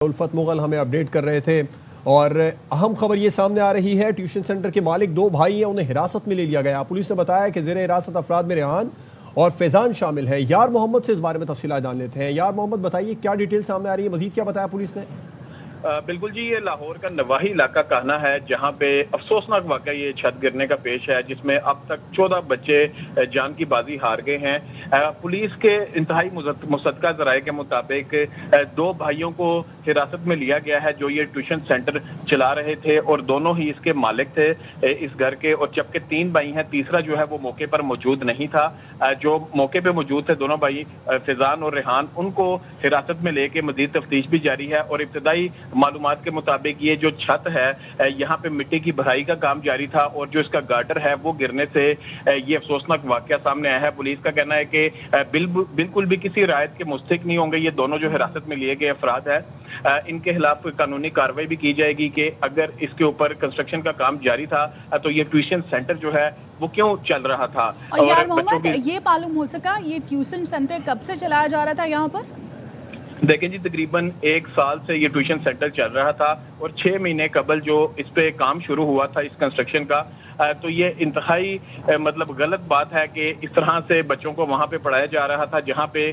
उल्फत मुगल हमें अपडेट कर रहे थे और अहम खबर ये सामने आ रही है। ट्यूशन सेंटर के मालिक दो भाई हैं, उन्हें हिरासत में ले लिया गया। पुलिस ने बताया कि जेरे हिरासत अफराद में रेहान और फैजान शामिल है। यार मोहम्मद से इस बारे में तफसीलात जान लेते हैं। यार मोहम्मद, बताइए क्या डिटेल सामने आ रही है, मजीद क्या बताया पुलिस ने? बिल्कुल जी, ये लाहौर का नवाही इलाका कहना है जहां पे अफसोसनाक वाकया ये छत गिरने का पेश है, जिसमें अब तक 14 बच्चे जान की बाजी हार गए हैं। पुलिस के इंतहाई मुसद्दका ज़राए के मुताबिक दो भाइयों को हिरासत में लिया गया है जो ये ट्यूशन सेंटर चला रहे थे और दोनों ही इसके मालिक थे इस घर के। और जबकि 3 भाई हैं, तीसरा जो है वो मौके पर मौजूद नहीं था। जो मौके पर मौजूद थे दोनों भाई फैजान और रेहान, उनको हिरासत में लेके मजीद तफ्तीश भी जारी है। और इब्तदाई मालूमात के मुताबिक ये जो छत है यहाँ पे मिट्टी की भराई का काम जारी था और जो इसका गार्डर है वो गिरने से ये अफसोसनाक वाकया सामने आया है। पुलिस का कहना है कि बिल्कुल भी किसी रायत के मुस्तहिक नहीं होंगे ये दोनों जो हिरासत में लिए गए अफराद है। इनके खिलाफ कानूनी कार्रवाई भी की जाएगी कि अगर इसके ऊपर कंस्ट्रक्शन का काम जारी था तो ये ट्यूशन सेंटर जो है वो क्यों चल रहा था। और यार मोहम्मद, ये मालूम हो सका ये ट्यूशन सेंटर कब से चलाया जा रहा था यहाँ पर? देखें जी, तकरीबन 1 साल से ये ट्यूशन सेंटर चल रहा था और 6 महीने कबल जो इस पे काम शुरू हुआ था इस कंस्ट्रक्शन का, तो ये इंतहाई मतलब गलत बात है कि इस तरह से बच्चों को वहाँ पे पढ़ाया जा रहा था जहाँ पे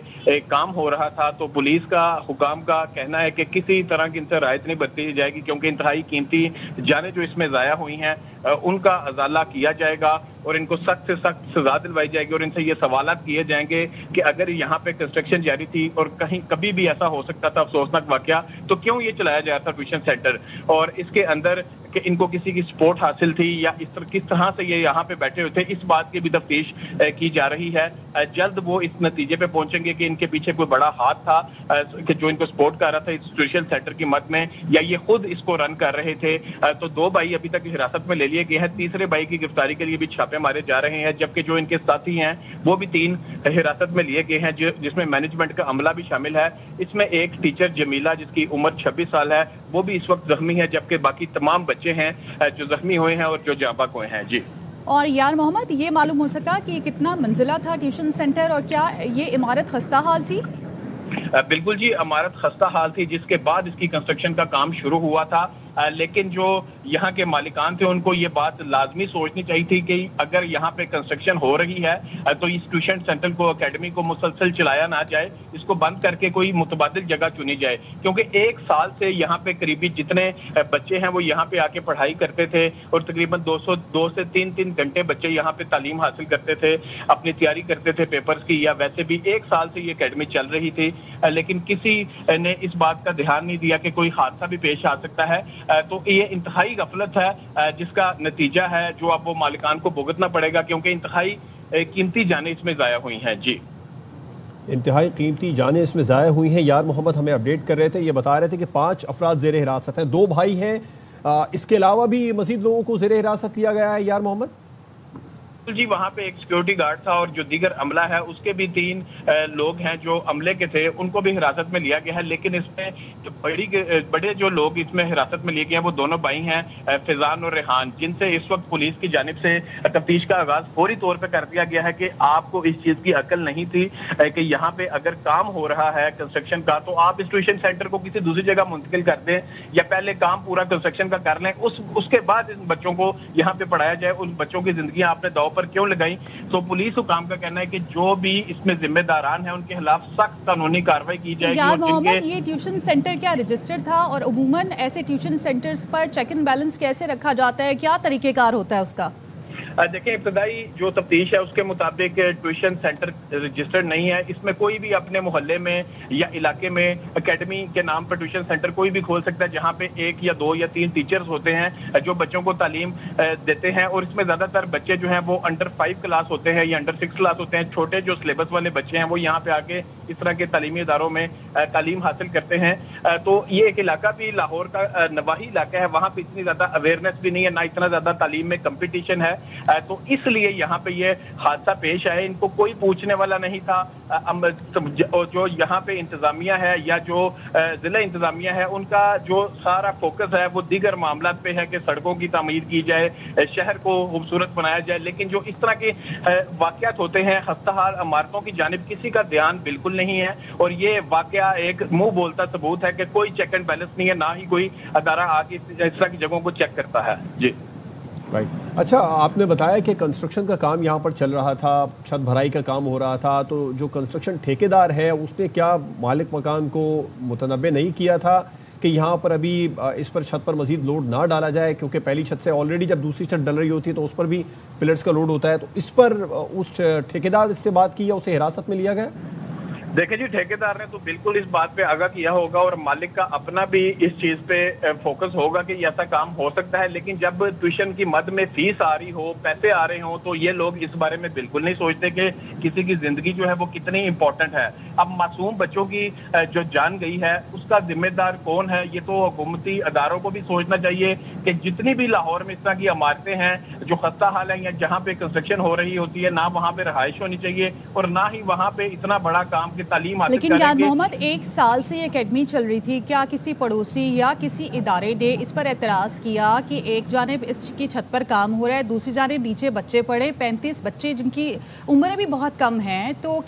काम हो रहा था। तो पुलिस का हुकाम का कहना है कि किसी तरह की इनसे रायत नहीं बरती जाएगी क्योंकि इंतहाई कीमती जानें जो इसमें ज़ाया हुई हैं उनका अजाला किया जाएगा और इनको सख्त से सख्त सजा दिलवाई जाएगी। और इनसे ये सवालात किए जाएंगे कि अगर यहाँ पे कंस्ट्रक्शन जारी थी और कहीं कभी भी ऐसा हो सकता था अफसोसनाक वाकया, तो क्यों ये चलाया जा रहा था ट्यूशन सेंटर और इसके अंदर कि इनको किसी की सपोर्ट हासिल थी या किस तरह से ये यहाँ पे बैठे हुए थे, इस बात की भी तफ्तीश की जा रही है। जल्द वो इस नतीजे पे पहुंचेंगे कि इनके पीछे कोई बड़ा हाथ था कि जो इनको सपोर्ट कर रहा था इस ट्यूशन सेंटर की मद में, या ये खुद इसको रन कर रहे थे। तो 2 भाई अभी तक हिरासत में ले लिए गए हैं। तीसरे भाई की गिरफ्तारी के लिए भी छापे मारे जा रहे हैं, जबकि जो इनके साथी हैं वो भी 3 हिरासत में लिए गए हैं जिसमें मैनेजमेंट का अमला भी शामिल है। इसमें एक टीचर जमीला जिसकी उम्र 26 साल है वो भी इस वक्त जख्मी है, जबकि बाकी तमाम बच्चे हैं जो जख्मी हुए हैं और जो जाँ बाक हुए हैं। जी और यार मोहम्मद, ये मालूम हो सका कि कितना मंजिला था ट्यूशन सेंटर और क्या ये इमारत खस्ता हाल थी? बिल्कुल जी, इमारत खस्ता हाल थी जिसके बाद इसकी कंस्ट्रक्शन का काम शुरू हुआ था। लेकिन जो यहाँ के मालिकान थे उनको ये बात लाजमी सोचनी चाहिए थी कि अगर यहाँ पे कंस्ट्रक्शन हो रही है तो इस ट्यूशन सेंटर को, अकेडमी को मुसलसल चलाया ना जाए, इसको बंद करके कोई मुतबादिल जगह चुनी जाए। क्योंकि 1 साल से यहाँ पे करीबी जितने बच्चे हैं वो यहाँ पे आके पढ़ाई करते थे और तकरीबन 2 से 3 घंटे बच्चे यहाँ पे तालीम हासिल करते थे, अपनी तैयारी करते थे पेपर्स की, या वैसे भी 1 साल से ये अकेडमी चल रही थी। लेकिन किसी ने इस बात का ध्यान नहीं दिया कि कोई हादसा भी पेश आ सकता है। तो ये इंतहाई गफलत है जिसका नतीजा है जो अब वो मालिकान को भुगतना पड़ेगा क्योंकि इंतहाई कीमती जानें इसमें ज़ाया हुई हैं। जी, इंतहाई कीमती जानें इसमें ज़ाया हुई हैं। यार मोहम्मद हमें अपडेट कर रहे थे, ये बता रहे थे कि 5 अफराद ज़ेरे हिरासत हैं, 2 भाई हैं। इसके अलावा भी मजीद लोगों को ज़ेरे हिरासत लिया गया है। यार मोहम्मद जी, वहाँ पे एक सिक्योरिटी गार्ड था और जो दीगर अमला है उसके भी 3 लोग हैं जो अमले के थे, उनको भी हिरासत में लिया गया है। लेकिन इसमें जो बड़े जो लोग इसमें हिरासत में लिए गए हैं वो दोनों भाई हैं, फैजान और रेहान, जिनसे इस वक्त पुलिस की जानिब से तफ्तीश का आगाज फौरी तौर पर कर दिया गया है कि आपको इस चीज़ की अकल नहीं थी कि यहाँ पे अगर काम हो रहा है कंस्ट्रक्शन का तो आप इस ट्यूशन सेंटर को किसी दूसरी जगह मुंतकिल कर दें या पहले काम पूरा कंस्ट्रक्शन का कर लें, उसके बाद इन बच्चों को यहाँ पे पढ़ाया जाए। उन बच्चों की जिंदगी आपने दांव पर क्यों लगाई? तो पुलिस हुकाम का कहना है कि जो भी इसमें जिम्मेदारान हैं उनके खिलाफ सख्त कानूनी कार्रवाई की जाएगी। यार मोहम्मद, ये ट्यूशन सेंटर क्या रजिस्टर्ड था और उमूमन ऐसे ट्यूशन सेंटर्स पर चेक एंड बैलेंस कैसे रखा जाता है, क्या तरीकेकार होता है उसका? देखिए, इब्तदाई जो तफ्तीश है उसके मुताबिक ट्यूशन सेंटर रजिस्टर्ड नहीं है। इसमें कोई भी अपने मोहल्ले में या इलाके में अकेडमी के नाम पर ट्यूशन सेंटर कोई भी खोल सकता है जहाँ पे 1 या 2 या 3 टीचर्स होते हैं जो बच्चों को तालीम देते हैं। और इसमें ज़्यादातर बच्चे जो हैं वो अंडर 5 क्लास होते हैं या अंडर 6 क्लास होते हैं। छोटे जो सिलेबस वाले बच्चे हैं वो यहाँ पे आके इस तरह के तालीमी इदारों में तालीम हासिल करते हैं। तो ये एक इलाका भी लाहौर का नवाही इलाका है, वहाँ पे इतनी ज़्यादा अवेयरनेस भी नहीं है, ना इतना ज़्यादा तालीम में कंपटीशन है। तो इसलिए यहाँ पे ये हादसा पेश आया। इनको कोई पूछने वाला नहीं था जो यहाँ पे इंतजामिया है या जो जिला इंतजामिया है, उनका जो सारा फोकस है वो दीगर मामला पे है कि सड़कों की तामीर की जाए, शहर को खूबसूरत बनाया जाए। लेकिन जो इस तरह के वाकयात होते हैं, खस्ताहाल इमारतों की जानिब किसी का ध्यान बिल्कुल नहीं है। और ये वाकया एक मुंह बोलता सबूत है कि कोई चेक एंड बैलेंस नहीं है, ना ही कोई अदारा आके इस तरह की जगहों को चेक करता है। जी राइट। अच्छा, आपने बताया कि कंस्ट्रक्शन का काम यहाँ पर चल रहा था, छत भराई का काम हो रहा था, तो जो कंस्ट्रक्शन ठेकेदार है उसने क्या मालिक मकान को मुतनब्बे नहीं किया था कि यहाँ पर अभी इस पर छत पर मजीद लोड ना डाला जाए, क्योंकि पहली छत से ऑलरेडी जब दूसरी छत डल रही होती है तो उस पर भी पिलर्स का लोड होता है, तो इस पर उस ठेकेदार से बात की या उसे हिरासत में लिया गया? देखिए जी, ठेकेदार ने तो बिल्कुल इस बात पे आगाह किया होगा और मालिक का अपना भी इस चीज पे फोकस होगा कि ऐसा काम हो सकता है। लेकिन जब ट्यूशन की मद में फीस आ रही हो, पैसे आ रहे हो, तो ये लोग इस बारे में बिल्कुल नहीं सोचते कि किसी की जिंदगी जो है वो कितनी इंपॉर्टेंट है। अब मासूम बच्चों की जो जान गई है उसका जिम्मेदार कौन है, ये तो हुकूमती अदारों को भी सोचना चाहिए कि जितनी भी लाहौर में इस तरह की इमारतें हैं जो खस्ता हाल है या जहाँ पे कंस्ट्रक्शन हो रही होती है, ना वहाँ पे रहायश होनी चाहिए और ना ही वहाँ पे इतना बड़ा काम की तालीम हासिल लेकिन यार करेंगे। मोहम्मद, एक साल से ये अकेडमी चल रही थी, क्या किसी पड़ोसी या किसी इदारे ने इस पर एतराज़ किया कि एक जानिब इसकी छत पर काम हो रहा है, दूसरी जानिब नीचे बच्चे पढ़े, 35 बच्चे जिनकी उम्र भी बहुत कम है, तो